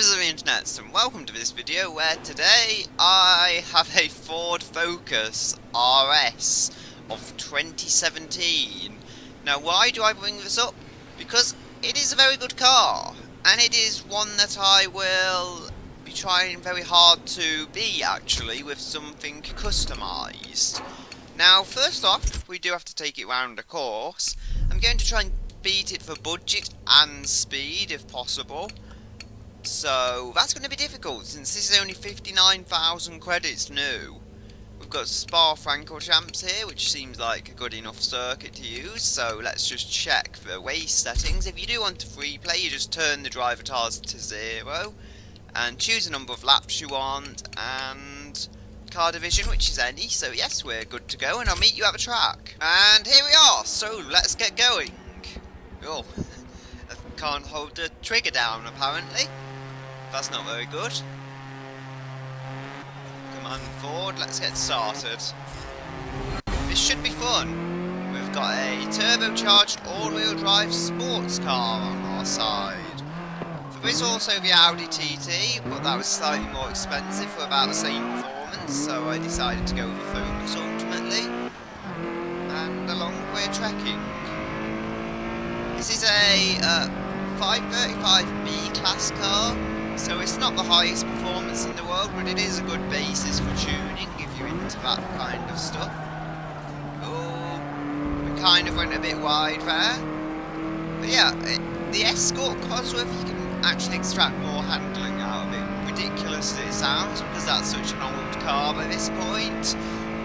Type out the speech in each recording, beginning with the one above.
members of the internet, and welcome to this video where today I have a Ford Focus RS of 2017. Now why do I bring this up? Because it is a very good car, and it is one that I will be trying very hard to be actually with something customised. Now first off, we do have to take it round a course. I'm going to try and beat it for budget and speed if possible. So that's going to be difficult since this is only 59,000 credits new. We've got Spa-Francorchamps here, which seems like a good enough circuit to use. So let's just check the race settings. If you do want to free play, you just turn the driver tars to 0 and choose a number of laps you want and car division, which is any. So yes, we're good to go, and I'll meet you at the track. And here we are. So let's get going. Oh, I can't hold the trigger down apparently. That's not very good. Command forward, let's get started. This should be fun. We've got a turbocharged all-wheel drive sports car on our side. There is also the Audi TT, but that was slightly more expensive for about the same performance, so I decided to go with the Focus ultimately. And along we're trekking. This is a 535B class car. So it's not the highest performance in the world, but it is a good basis for tuning if you're into that kind of stuff. Oh, we kind of went a bit wide there. But yeah, the Escort Cosworth, you can actually extract more handling out of it. Ridiculous as it sounds, because that's such an old car by this point.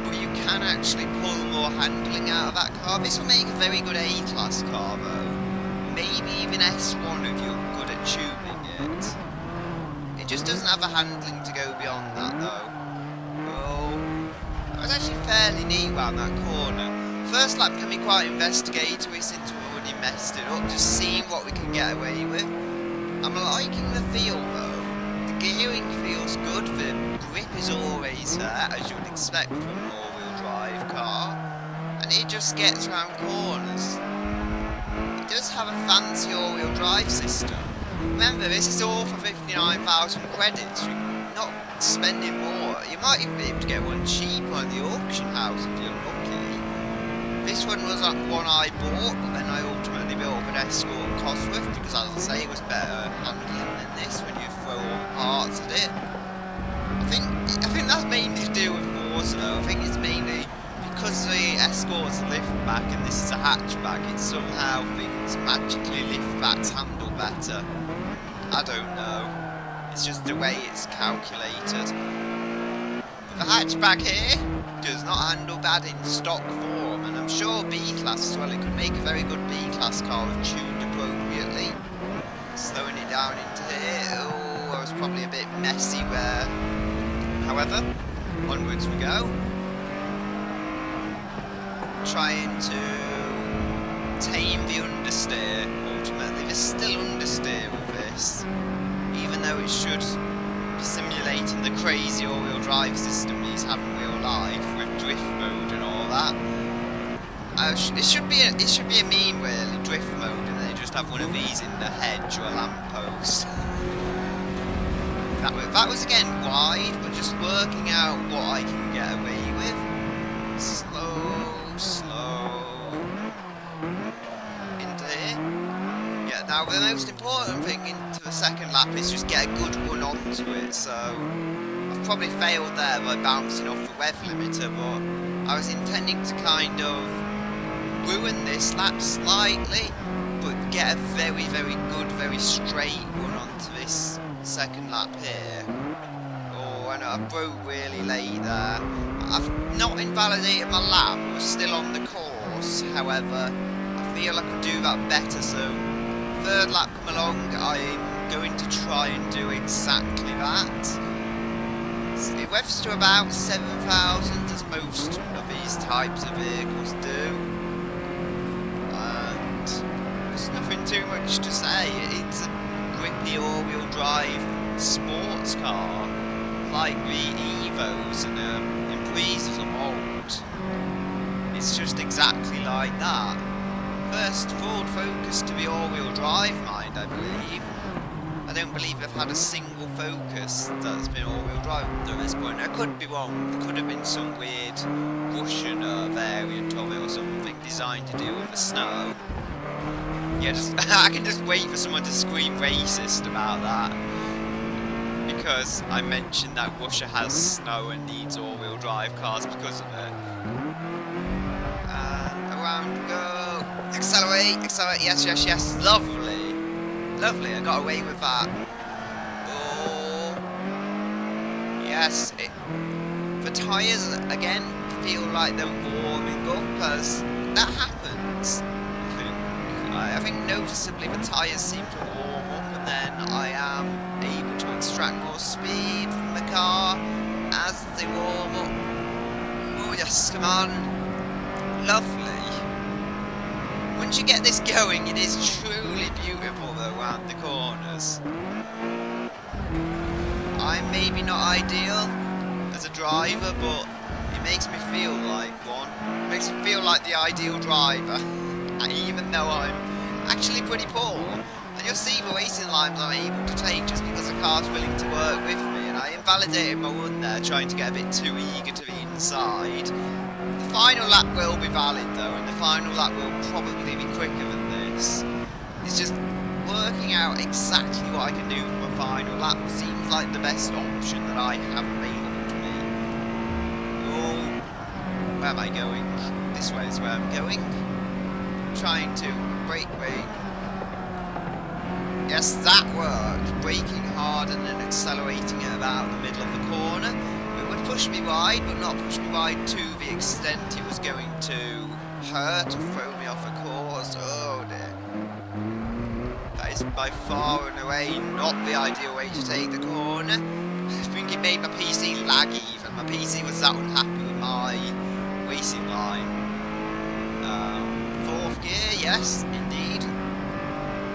But you can actually pull more handling out of that car. This will make a very good A-class car though. Maybe even S1 if you're good at tuning it. It just doesn't have the handling to go beyond that though. Oh, that was actually fairly neat round that corner. First lap can be quite investigatory since we've already messed it up, just seeing what we can get away with. I'm liking the feel though. The gearing feels good, the grip is always there, as you would expect from an all-wheel drive car. And it just gets round corners. It does have a fancy all-wheel drive system. Remember, this is all for 59,000 credits. You're not spending more. You might even be able to get one cheaper at the auction house if you're lucky. This one was one I bought, but then I ultimately built up an Escort Cosworth because, as I say, it was better handling than this when you throw all parts at it. I think that's mainly to do with Forza though. I think it's mainly because the Escort's a liftback and this is a hatchback, it somehow things magically liftbacks handle better. I don't know. It's just the way it's calculated. But the hatchback here does not handle bad in stock form, and I'm sure B-Class as well, it could make a very good B-Class car if tuned appropriately. Slowing it down into here, oh, I was probably a bit messy there. However, onwards we go. Trying to tame the understeer, ultimately. There's still understeer with this, even though it should be simulating the crazy all-wheel drive system he's having real life with drift mode and all that. It should be a meme really, drift mode, and they just have one of these in the hedge or a lamppost. That was again wide, but just working out what I can get away with. Slow into here. Yeah, now the most important thing into the second lap is just get a good run onto it. So I've probably failed there by bouncing off the rev limiter, but I was intending to kind of ruin this lap slightly, but get a very, very good, very straight run onto this second lap here. Oh, I know I broke really late there. I've not invalidated my lap, I was still on the course, however, I feel I could do that better, so third lap come along, I'm going to try and do exactly that. So it revs to about 7,000, as most of these types of vehicles do, and there's nothing too much to say. It's a grippy all-wheel drive sports car, like the Evos and Breezes of old. It's just exactly like that. First Ford Focus to the all-wheel drive mind, I believe. A don't believe they've had a single Focus that's been all-wheel drive up to this point. I could be wrong. There could have been some weird Russian variant of it or something designed to deal with the snow. Yeah, I can just wait for someone to scream racist about that. Because I mentioned that Russia has snow and needs all-wheel drive cars because of it. And around we go. Accelerate, accelerate, yes, yes, yes. Lovely. Lovely, I got away with that. Oh. Yes, the tyres, again, feel like they're warming up as that happens. I think noticeably the tyres seem to warm up, and then I am able to extract more speed from the car as they warm up. Oh yes, come on. Lovely. Once you get this going, it is truly beautiful though around the corners. I'm maybe not ideal as a driver, but it makes me feel like one. It makes me feel like the ideal driver. Even though I'm actually pretty poor. And you'll see the racing lines I'm able to take just because the car's willing to work with me. And I invalidated my run there, trying to get a bit too eager to the inside. The final lap will be valid though, and the final lap will probably be quicker than this. It's just working out exactly what I can do for my final lap seems like the best option that I have available to me. Oh, where am I going? This way is where I'm going. Trying to brake. Yes, that worked. Braking hard and then accelerating at about the middle of the corner. It would push me wide, but not push me wide to the extent it was going to hurt or throw me off a course. Oh dear. That is by far and away not the ideal way to take the corner. I think it made my PC lag even. My PC was that unhappy with my racing line. Fourth gear, yes, indeed.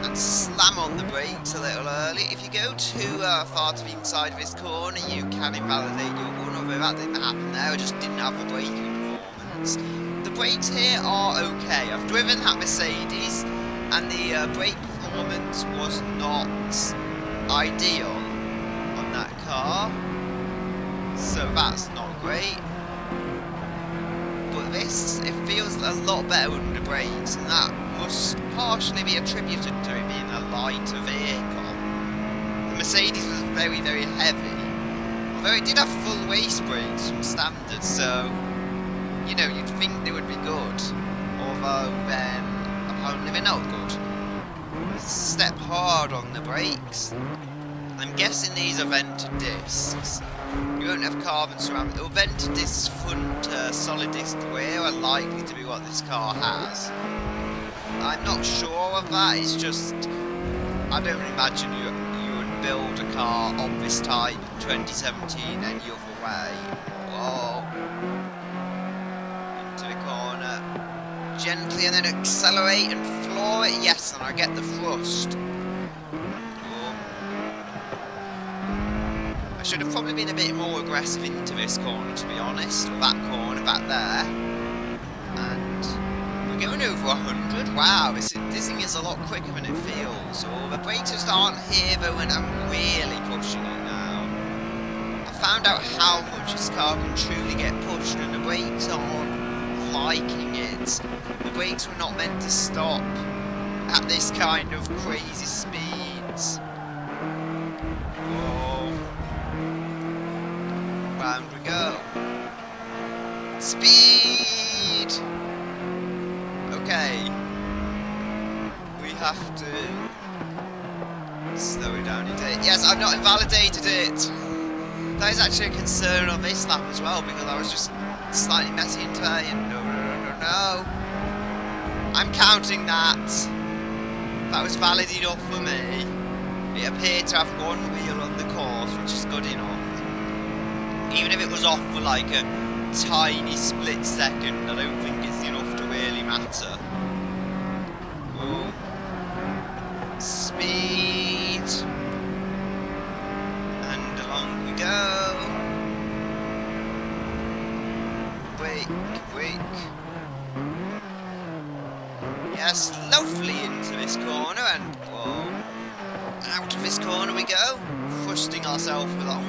And slam on the brakes a little early. If you go too far to the inside of this corner, you can invalidate your run. Although that didn't happen there, I just didn't have the braking performance. The brakes here are okay. I've driven that Mercedes, and the brake performance was not ideal on that car. So that's not great. But this, it feels a lot better under brakes, and that must partially be attributed to it being a lighter vehicle. The Mercedes was very, very heavy, although it did have full waist brakes from standard, so, you know, you'd think they would be good, although then, apparently they're not good. Step hard on the brakes. I'm guessing these are vented discs. You won't have carbon ceramic. The vented discs front, solid disc rear are likely to be what this car has. I'm not sure of that. It's just, I don't imagine you would build a car of this type in 2017 any other way. Whoa. Into the corner. Gently and then accelerate and floor it. Yes, and I get the thrust. I should have probably been a bit more aggressive into this corner, to be honest, or that corner back there. And we're going over 100. Wow, this thing is a lot quicker than it feels. Oh, the brakes just aren't here though, and I'm really pushing it now. I found out how much this car can truly get pushed, and the brakes aren't liking it. The brakes were not meant to stop at this kind of crazy speeds. Round we go. Speed! Okay. We have to slow it down a bit. Yes, I've not invalidated it! That is actually a concern on this lap as well, because I was just slightly messy into that. No. I'm counting that. That was valid enough for me. It appeared to have one wheel on the course, which is good enough. Even if it was off for like a tiny split second, I don't think it's enough to really matter. Whoa. Speed. And along we go. Brake. Yes, lovely into this corner, and whoa. Out of this corner we go, thrusting ourselves along.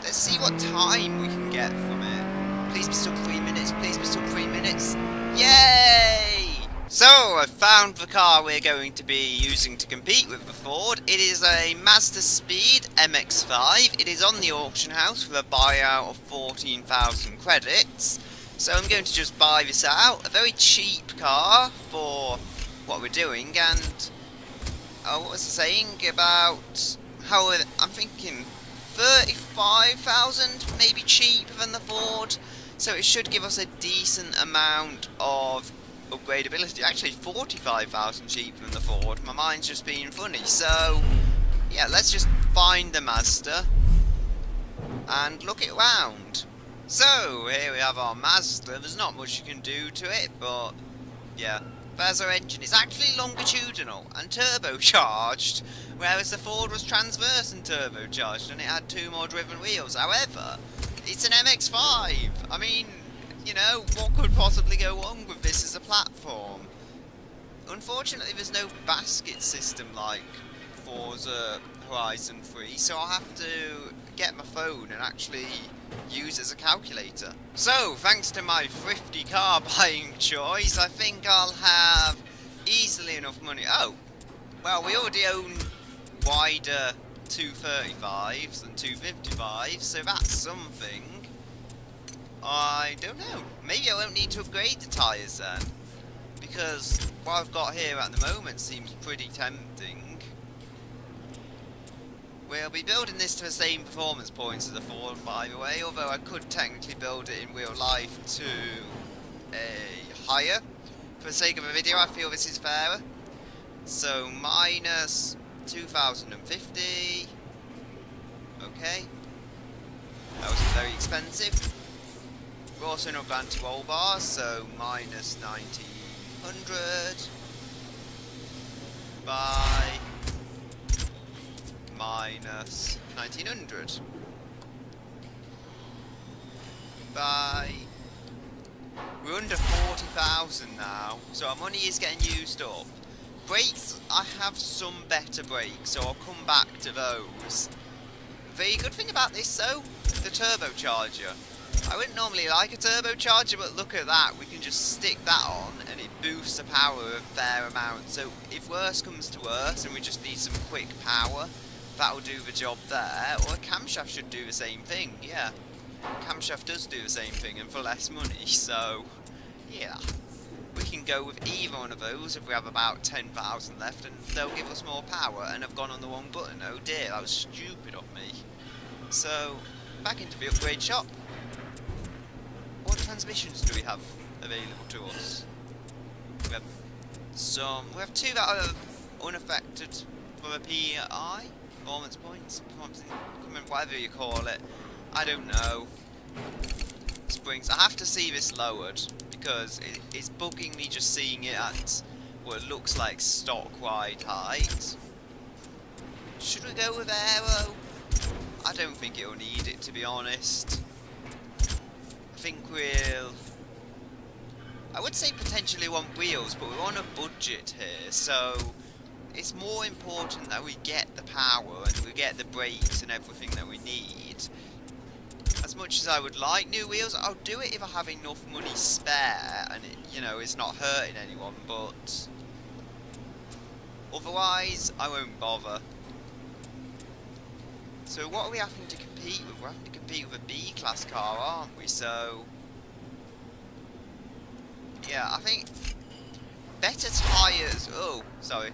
Let's see what time we can get from it. Please be sub 3 minutes, please be sub 3 minutes. Yay! So, I found the car we're going to be using to compete with the Ford. It is a Mazda Speed MX-5. It is on the auction house with a buyout of 14,000 credits. So I'm going to just buy this out. A very cheap car for what we're doing, and what was I saying about how I'm thinking 35,000, maybe cheaper than the Ford. So it should give us a decent amount of upgradability. Actually 45,000 cheaper than the Ford. My mind's just being funny. So yeah, let's just find the Mazda and look it around. So here we have our Mazda. There's not much you can do to it, but yeah, there's our engine. It's actually longitudinal and turbocharged, whereas the Ford was transverse and turbocharged and it had 2 more driven wheels. However, it's an MX-5. I mean, you know, what could possibly go wrong with this as a platform? Unfortunately, there's no basket system like Forza Horizon 3, so I'll have to get my phone and actually use it as a calculator. So, thanks to my thrifty car buying choice, I think I'll have easily enough money. Oh, well, we already own wider 235s than 255s, so that's something. I don't know. Maybe I won't need to upgrade the tyres then, because what I've got here at the moment seems pretty tempting. We'll be building this to the same performance points as the Ford, by the way, although I could technically build it in real life to a higher. For the sake of a video, I feel this is fairer. So, minus 2,050. Okay. That was very expensive. We're also not going to roll bars, so minus 1,900 by minus 1,900 by... We're under 40,000 now, so our money is getting used up. Brakes, I have some better brakes, so I'll come back to those. The good thing about this though, the turbocharger. I wouldn't normally like a turbocharger, but look at that, we can just stick that on and it boosts the power a fair amount. So if worse comes to worse and we just need some quick power, that'll do the job there. Or a camshaft should do the same thing, yeah. Camshaft does do the same thing and for less money, so yeah. We can go with either one of those if we have about 10,000 left and they'll give us more power. And I've gone on the wrong button, oh dear, that was stupid of me. So, back into the upgrade shop. What transmissions do we have available to us? We have 2 that are unaffected for a PI, performance points, whatever you call it. I don't know. Springs. I have to see this lowered because it's bugging me just seeing it at what looks like stock wide height. Should we go with aero? I don't think it'll need it, to be honest. I think I would say potentially want wheels, but we're on a budget here, so it's more important that we get the power and we get the brakes and everything that we need. As much as I would like new wheels, I'll do it if I have enough money spare and it, you know, it's not hurting anyone, but otherwise I won't bother. So what are we having to compete with? We're having to compete with a B-class car, aren't we? So yeah, I think better tyres. Oh, sorry.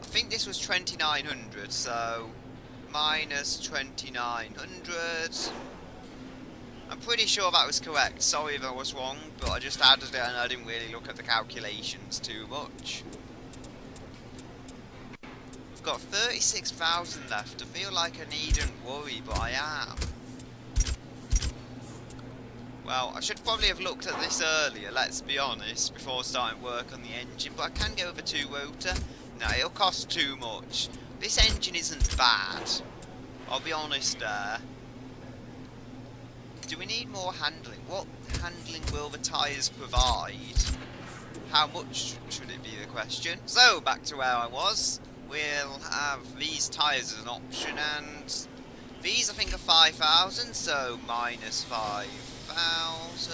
I think this was 2,900, so minus 2,900. I'm pretty sure that was correct. Sorry if I was wrong, but I just added it and I didn't really look at the calculations too much. We've got 36,000 left. I feel like I needn't worry, but I am. Well, I should probably have looked at this earlier, let's be honest, before starting work on the engine, but I can go with a 2-rotor. No, it'll cost too much. This engine isn't bad. I'll be honest there. Do we need more handling? What handling will the tyres provide? How much should it be, the question? So, back to where I was. We'll have these tyres as an option, and these I think are 5,000, so minus 5,000.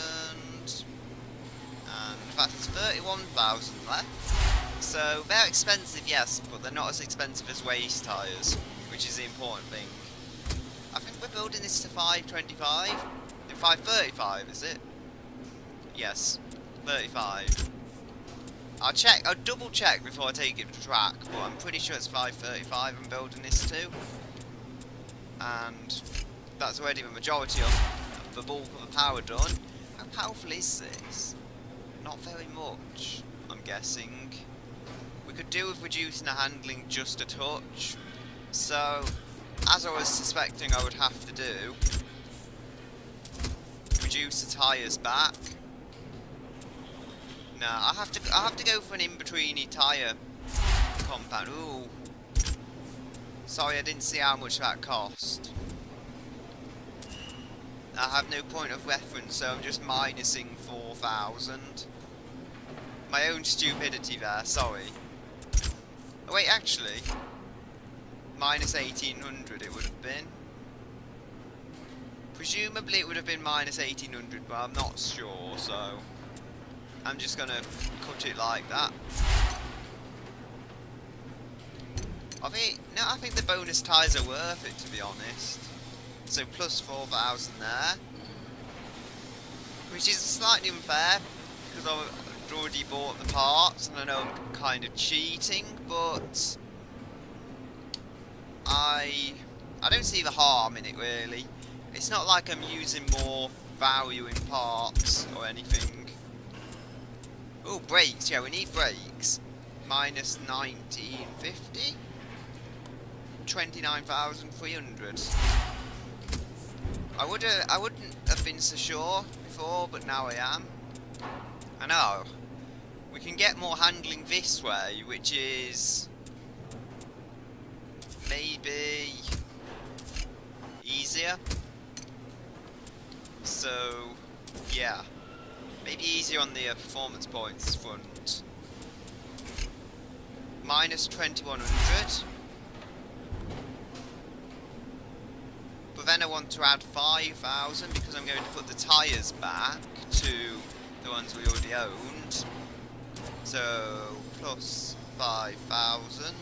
And in fact it's 31,000 left. So they're expensive, yes, but they're not as expensive as race tyres, which is the important thing. I think we're building this to 525. 535, is it? Yes, 35. I'll double check before I take it to track, but I'm pretty sure it's 535 I'm building this to. And that's already the majority of the bulk of the power done. How powerful is this? Not very much, I'm guessing. We could do with reducing the handling just a touch. So, as I was suspecting I would have to do, reduce the tyres back. No, I have to go for an in-betweeny tyre compound. Ooh. Sorry, I didn't see how much that cost. I have no point of reference, so I'm just minusing 4,000. My own stupidity there, sorry. Oh wait, actually, minus 1,800 it would have been. Presumably it would have been minus 1,800, but I'm not sure, so I'm just gonna cut it like that. I think the bonus tyres are worth it, to be honest. So plus 4,000 there, which is slightly unfair because I've already bought the parts, and I know I'm kind of cheating, but I don't see the harm in it really. It's not like I'm using more value in parts or anything. Oh, brakes, yeah, we need brakes. Minus 1950. 29,300. I wouldn't have been so sure before, but now I am. I know. We can get more handling this way, which is maybe easier. So, yeah. Maybe easier on the performance points front. Minus 2,100. But then I want to add 5,000 because I'm going to put the tyres back to the ones we already owned. So, plus 5,000.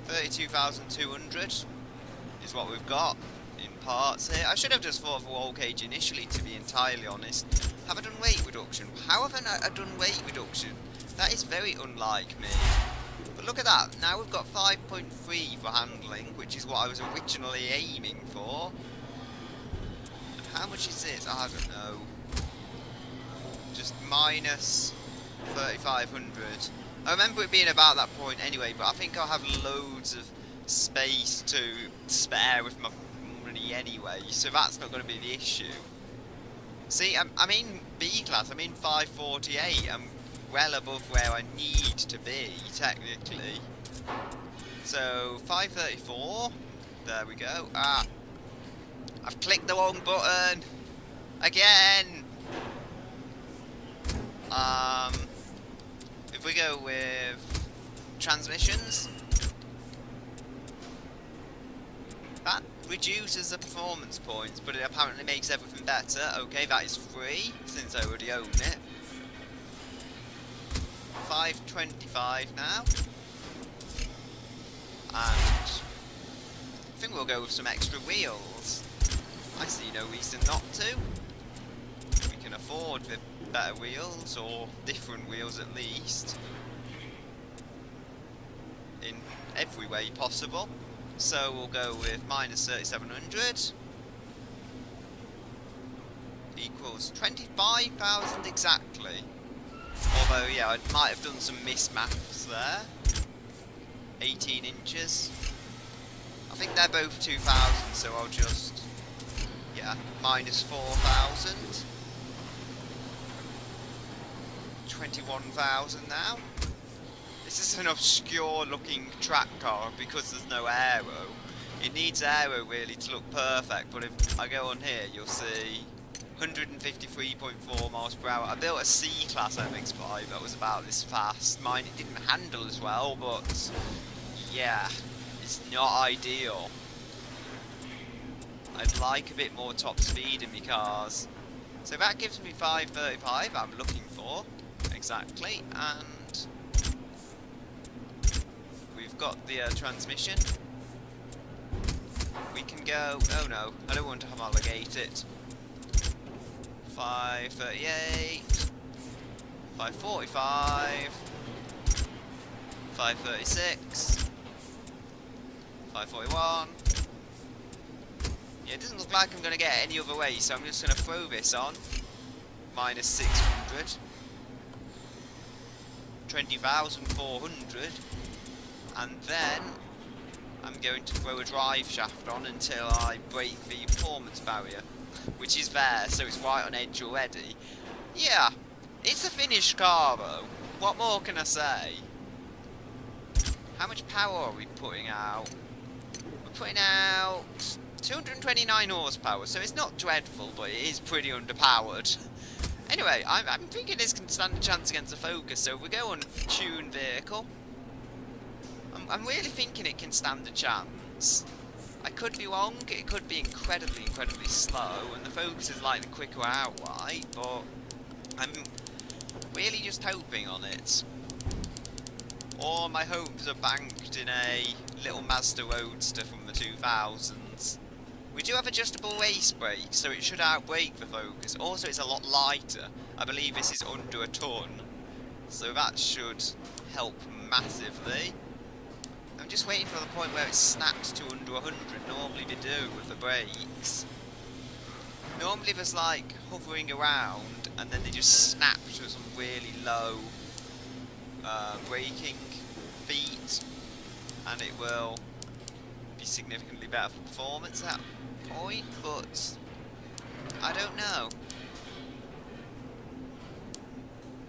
32,200 is what we've got in parts here. I should have just thought of a roll cage initially, to be entirely honest. Have I done weight reduction? How have I done weight reduction? That is very unlike me. But look at that, now we've got 5.3 for handling, which is what I was originally aiming for. And how much is this? I don't know. Just minus 3,500. I remember it being about that point anyway, but I think I'll have loads of space to spare with my money anyway, so that's not going to be the issue. See, I'm in B-class, I'm in 548, I'm well above where I need to be, technically. So, 534, there we go. Ah, I've clicked the wrong button, again! If we go with transmissions, that reduces the performance points, but it apparently makes everything better. Okay, that is free, since I already own it. 525 now. And I think we'll go with some extra wheels. I see no reason not to. We can afford the better wheels, or different wheels at least, in every way possible. So we'll go with minus 3,700 equals 25,000 exactly. Although, yeah, I might have done some mismaths there. 18 inches. I think they're both 2,000, so I'll just, yeah, minus 4,000. 21,000 now. This is an obscure looking track car because there's no aero. It needs aero really to look perfect, but if I go on here you'll see 153.4 miles per hour. I built a C-Class MX-5 that was about this fast. Mine, it didn't handle as well, but yeah, it's not ideal. I'd like a bit more top speed in my cars. So that gives me 535 I'm looking for, exactly, and we've got the transmission. We can go, oh no, I don't want to homologate it. 538, 545, 536, 541. Yeah, it doesn't look like I'm going to get any other way, so I'm just going to throw this on. Minus 600. 20,400. And then I'm going to throw a drive shaft on until I break the performance barrier. Which is there, so it's right on edge already. Yeah, it's a finished car though. What more can I say? How much power are we putting out? We're putting out 229 horsepower, so it's not dreadful, but it is pretty underpowered. Anyway, I'm thinking this can stand a chance against the Focus, so if we go on tuned vehicle, I'm really thinking it can stand a chance. I could be wrong, it could be incredibly slow, and the Focus is likely quicker outright, but I'm really just hoping on it. All my hopes are banked in a little Mazda Roadster from the 2000s. We do have adjustable race brakes, so it should outbrake the Focus. Also, it's a lot lighter. I believe this is under a ton, so that should help massively. I'm just waiting for the point where it snaps to under 100. Normally they do with the brakes. Normally there's like hovering around, and then they just snap to some really low braking feet, and it will be significantly better for performance at that point, but I don't know.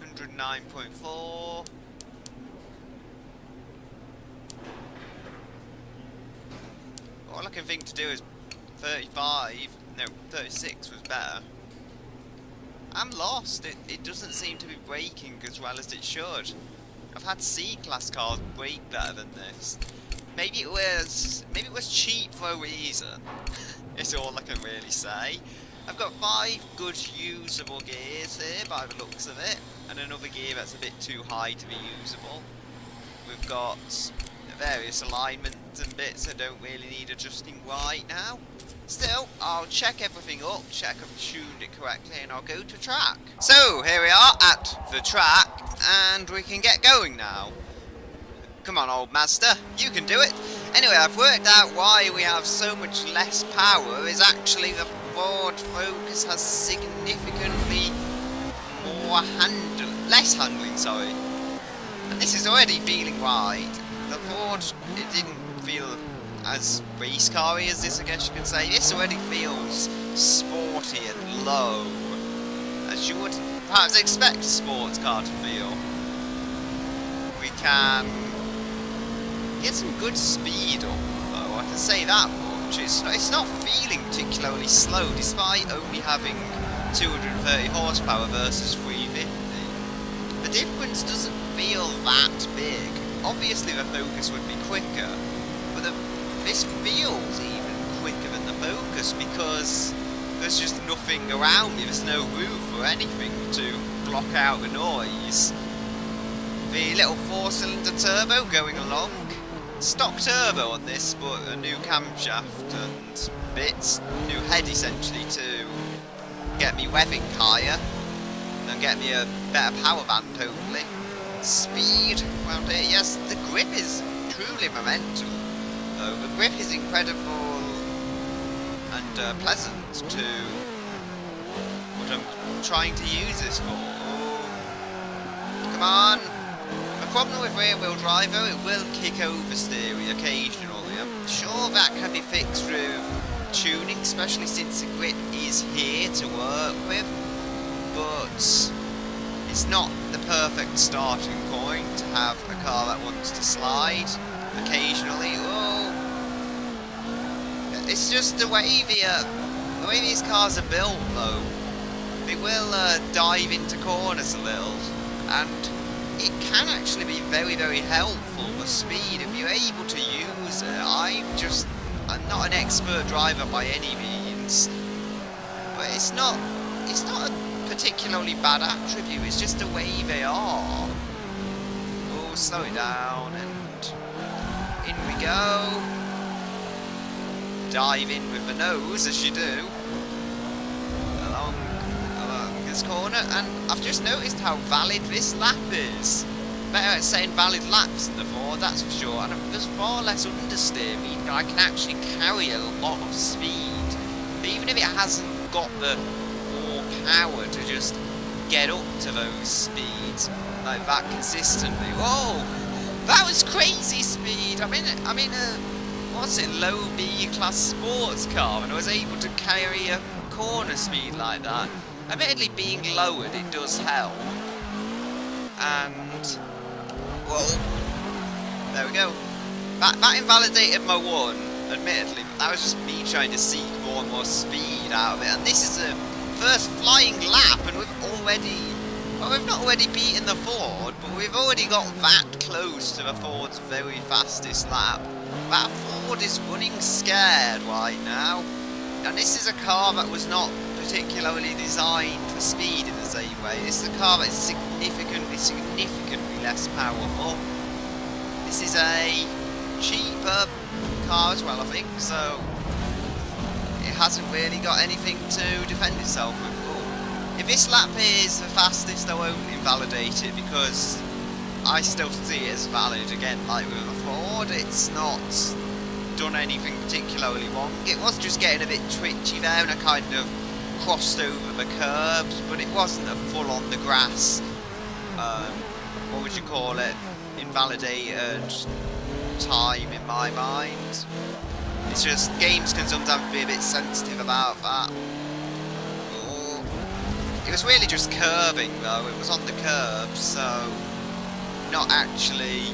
109.4. All I can think to do is 35, no, 36 was better. I'm lost, it doesn't seem to be braking as well as it should. I've had C-Class cars brake better than this. Maybe it was cheap for a reason. It's all I can really say. I've got 5 good usable gears here by the looks of it, and another gear that's a bit too high to be usable. We've got various alignments and bits that don't really need adjusting right now. Still, I'll check everything up, check I've tuned it correctly, and I'll go to track. So, here we are at the track, and we can get going now. Come on, old Mazda, you can do it. Anyway, I've worked out why we have so much less power is actually the Ford Focus has significantly more less handling, sorry. And this is already feeling right. The Ford, it didn't feel as race car-y as this, I guess you could say. This already feels sporty and low, as you would perhaps expect a sports car to feel. We can get some good speed up, though, I can say that much. It's not feeling particularly slow, despite only having 230 horsepower versus 350. The difference doesn't feel that big. Obviously the Focus would be quicker, but this feels even quicker than the Focus because there's just nothing around me, there's no roof or anything to block out the noise. The little 4-cylinder turbo going along. Stock turbo on this, but a new camshaft and bits. New head essentially to get me revving higher and get me a better power band hopefully. Speed around here, yes, the grip is truly momentum. The grip is incredible and pleasant to what I'm trying to use this for. Come on! The problem with rear wheel drive though, it will kick oversteer occasionally. I'm sure that can be fixed through tuning, especially since the grip is here to work with, but it's not the perfect starting point to have a car that wants to slide occasionally. Oh, it's just the way these cars are built though. they will dive into corners a little, and it can actually be very, very helpful for speed if you're able to use it. I'm not an expert driver by any means, but it's not a particularly bad attribute, it's just the way they are. Oh, slow it down, and in we go. Dive in with the nose, as you do, along this corner, and I've just noticed how valid this lap is. Better at saying valid laps than the Ford, that's for sure, and there's far less understeer, meaning I can actually carry a lot of speed, even if it hasn't got the raw power to just get up to those speeds like that consistently. Whoa, that was crazy speed. I'm in a what's it, low B class sports car, and I was able to carry a corner speed like that. Admittedly, being lowered, it does help. And whoa, there we go. That invalidated my one, admittedly, but that was just me trying to seek more and more speed out of it. And this is the first flying lap, and we've not already beaten the Ford, but we've already got that close to the Ford's very fastest lap. That Ford is running scared right now, and this is a car that was not particularly designed for speed in the same way. This is a car that is significantly less powerful. This is a cheaper car as well, I think, so it hasn't really got anything to defend itself with. If this lap is the fastest, I won't invalidate it, because I still see it as valid. Again, like with a Ford, it's not done anything particularly wrong. It was just getting a bit twitchy there, and I kind of crossed over the curbs, but it wasn't a full on the grass, what would you call it, invalidated time in my mind. It's just, games can sometimes be a bit sensitive about that. Oh. It was really just curbing though, it was on the curb, so not actually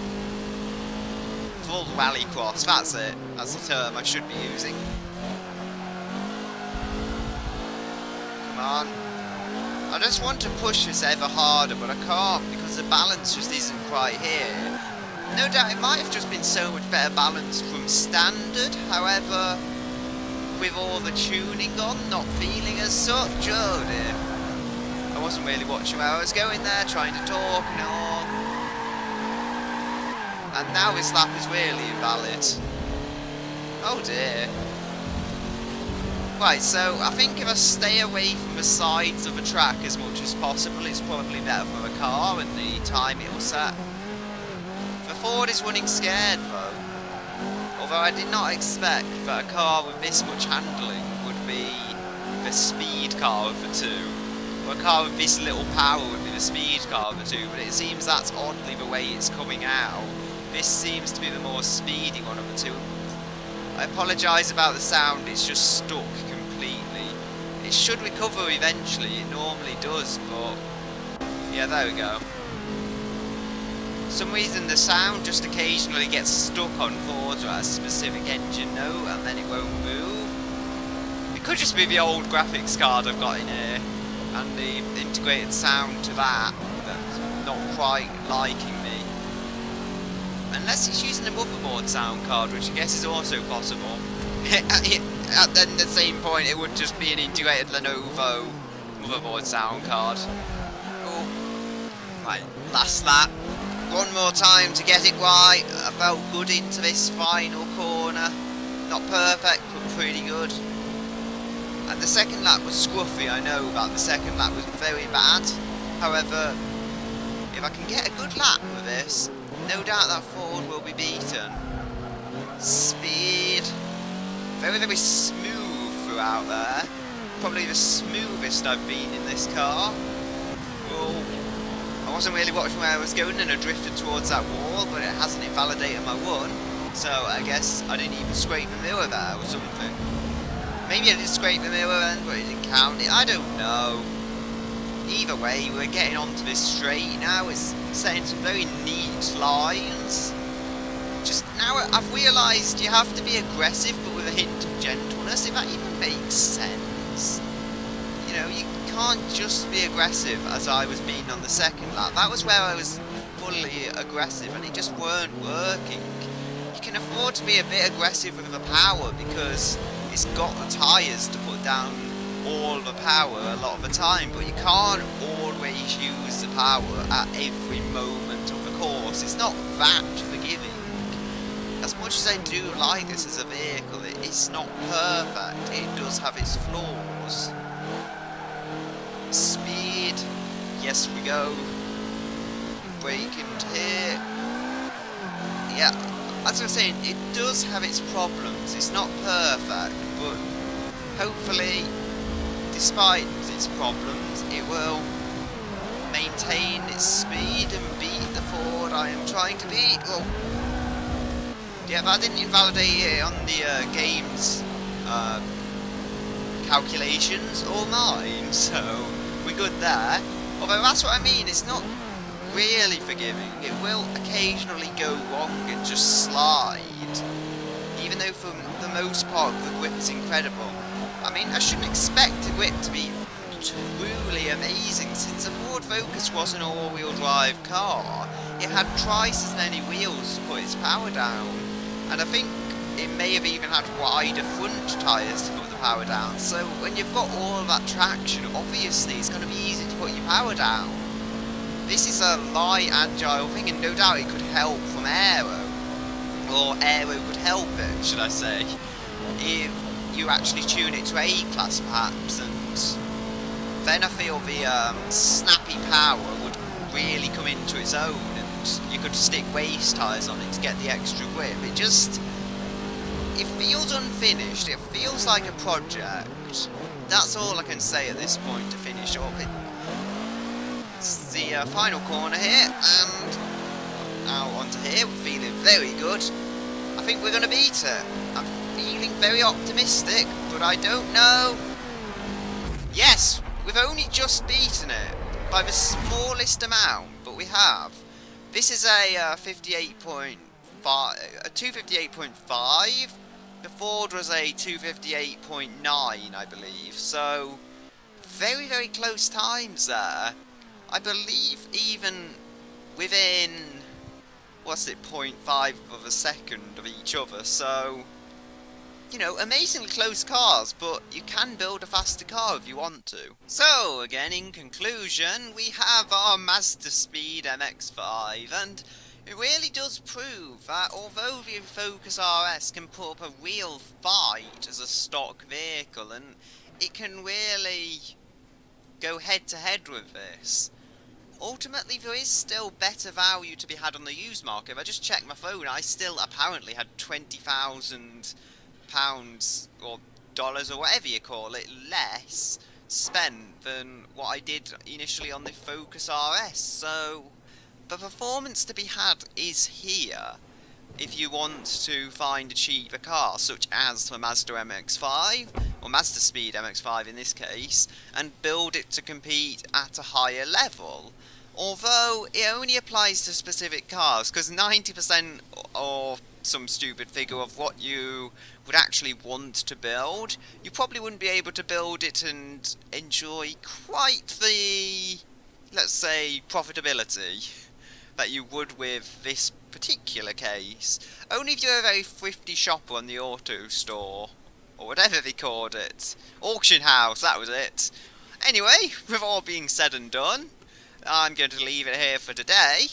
full rallycross, that's it, that's the term I should be using. Come on. I just want to push this ever harder, but I can't because the balance just isn't quite here. No doubt it might have just been so much better balanced from standard, however, with all the tuning on, not feeling as such. Oh dear. I wasn't really watching where I was going there, trying to talk and all. And now this lap is really invalid. Oh dear. Right, so I think if I stay away from the sides of the track as much as possible, it's probably better for the car and the time it will set. The Ford is running scared though. Although I did not expect that a car with this much handling would be the speed car of the two. Or a car with this little power would be the speed car of the two, but it seems that's oddly the way it's coming out. This seems to be the more speedy one of the two. I apologise about the sound, it's just stuck completely. It should recover eventually, it normally does, but yeah, there we go. For some reason the sound just occasionally gets stuck on Forza at a specific engine note and then it won't move. It could just be the old graphics card I've got in here and the integrated sound to that that's not quite liking me. Unless it's using a motherboard sound card, which I guess is also possible. At then the same point, it would just be an integrated Lenovo motherboard sound card. Oh. Right, last lap. One more time to get it right. I felt good into this final corner. Not perfect, but pretty good. And the second lap was scruffy, I know that. The second lap was very bad. However, if I can get a good lap with this, no doubt that Ford will be beaten. Speed. Very, very smooth throughout there. Probably the smoothest I've been in this car. Oh, I wasn't really watching where I was going and I drifted towards that wall, but it hasn't invalidated my one. So I guess I didn't even scrape the mirror there or something. Maybe I did scrape the mirror then, but it didn't count it. I don't know. Either way, we're getting onto this straight now. It's setting some very neat lines. Just now, I've realised you have to be aggressive, but with a hint of gentleness, if that even makes sense. You know, you can't just be aggressive as I was being on the second lap. That was where I was fully aggressive and it just weren't working. You can afford to be a bit aggressive with the power because it's got the tyres to put down all the power a lot of the time, but you can't always use the power at every moment of the course. It's not that forgiving. As much as I do like this as a vehicle, it's not perfect. It does have its flaws. Speed, yes we go. Brake and here. Yeah, as I was saying, it does have its problems. It's not perfect, but hopefully, despite its problems, it will maintain its speed and beat the Ford I am trying to beat. Oh. Yeah, but I didn't invalidate it on the game's calculations or mine, so we're good there. Although that's what I mean, it's not really forgiving. It will occasionally go wrong and just slide, even though for the most part the grip's incredible. I mean, I shouldn't expect the grip to be truly amazing since the Ford Focus was an all-wheel drive car. It had twice as many wheels to put its power down, and I think it may have even had wider front tyres to put the power down. So when you've got all of that traction, obviously it's going to be easy to put your power down. This is a light, agile thing, and no doubt it could help from aero, or aero could help it, should I say, if you actually tune it to A-class perhaps, and then I feel the snappy power would really come into its own, and you could stick race tyres on it to get the extra grip. It feels unfinished, it feels like a project. That's all I can say at this point to finish up. It's the final corner here, and out onto here. We're feeling very good. I think we're going to beat it. I'm feeling very optimistic, but I don't know. Yes, we've only just beaten it by the smallest amount, but we have. This is a 258.5. The Ford was a 258.9, I believe. So very, very close times there. I believe even within, what's it, 0.5 of a second of each other. So, you know, amazingly close cars, but you can build a faster car if you want to. So, again, in conclusion, we have our Mazda Speed MX-5, and it really does prove that although the Focus RS can put up a real fight as a stock vehicle, and it can really go head to head with this, ultimately there is still better value to be had on the used market. If I just checked my phone, I still apparently had £20,000 or dollars or whatever you call it less spent than what I did initially on the Focus RS. So the performance to be had is here if you want to find a cheaper car, such as the Mazda MX-5, or Mazda Speed MX-5 in this case, and build it to compete at a higher level. Although it only applies to specific cars, because 90% or some stupid figure of what you would actually want to build, you probably wouldn't be able to build it and enjoy quite the, let's say, profitability that you would with this particular case. Only if you're a very thrifty shopper on the auto store, or whatever they called it. Auction house, that was it. Anyway, with all being said and done, I'm going to leave it here for today,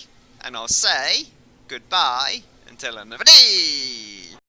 and I'll say goodbye until another day.